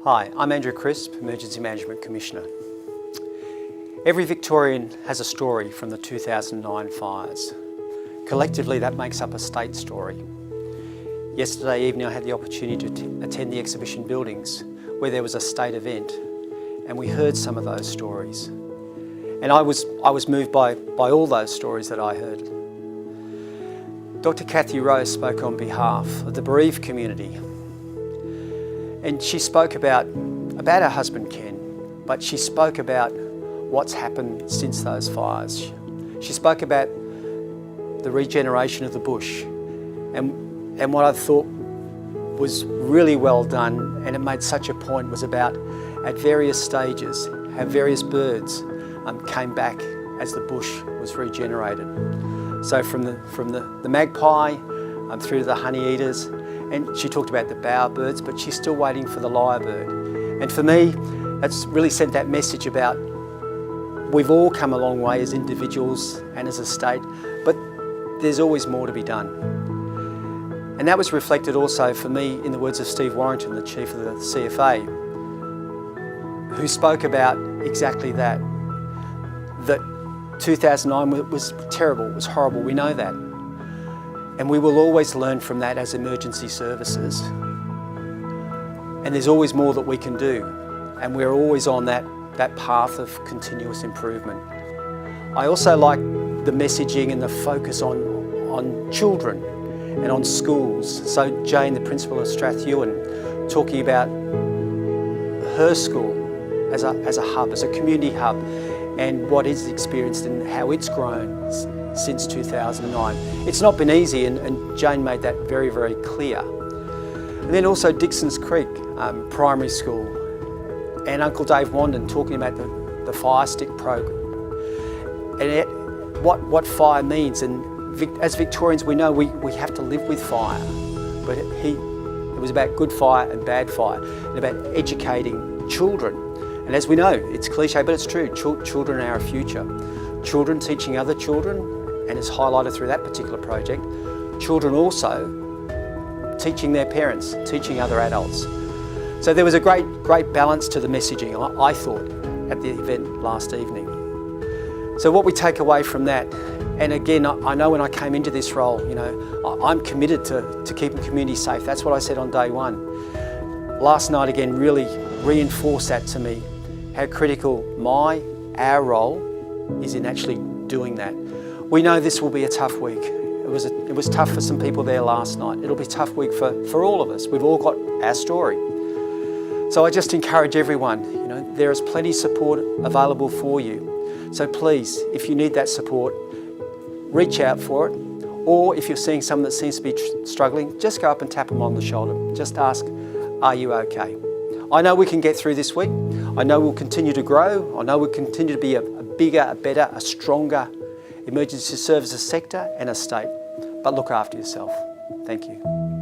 Hi, I'm Andrew Crisp, Emergency Management Commissioner. Every Victorian has a story from the 2009 fires. Collectively, that makes up a state story. Yesterday evening, I had the opportunity to attend the exhibition buildings where there was a state event, and we heard some of those stories. And I was moved by all those stories that I heard. Dr. Cathy Rose spoke on behalf of the bereaved community. And she spoke about her husband Ken, but she spoke about what's happened since those fires. She spoke about the regeneration of the bush, and what I thought was really well done, and it made such a point, was about at various stages how various birds came back as the bush was regenerated. So from the magpie through to the honey eaters. And she talked about the bowerbirds, but she's still waiting for the lyrebird. And for me, that's really sent that message about we've all come a long way as individuals and as a state, but there's always more to be done. And that was reflected also for me in the words of Steve Warrington, the Chief of the CFA, who spoke about exactly that 2009 was terrible, it was horrible, we know that. And we will always learn from that as emergency services. And there's always more that we can do. And we're always on that path of continuous improvement. I also like the messaging and the focus on children and on schools. So Jane, the principal of Strathewen, talking about her school as a hub, as a community hub, and what it's experienced and how it's grown since 2009. It's not been easy, and Jane made that very, very clear. And then also Dixon's Creek Primary School, and Uncle Dave Wandon talking about the Fire Stick program and what fire means. And as Victorians, we know we have to live with fire, but it was about good fire and bad fire, and about educating children. And as we know, it's cliche, but it's true, children are our future. Children teaching other children, and it's highlighted through that particular project, children also teaching their parents, teaching other adults. So there was a great balance to the messaging, I thought, at the event last evening. So what we take away from that, and again, I know when I came into this role, I'm committed to keeping communities safe. That's what I said on day one. Last night again really reinforced that to me, how critical our role is in actually doing that. We know this will be a tough week. It was tough for some people there last night. It'll be a tough week for all of us. We've all got our story. So I just encourage everyone, there is plenty of support available for you. So please, if you need that support, reach out for it. Or if you're seeing someone that seems to be struggling, just go up and tap them on the shoulder. Just ask, are you okay? I know we can get through this week. I know we'll continue to grow. I know we'll continue to be a bigger, a better, a stronger emergency services sector and a state. But look after yourself. Thank you.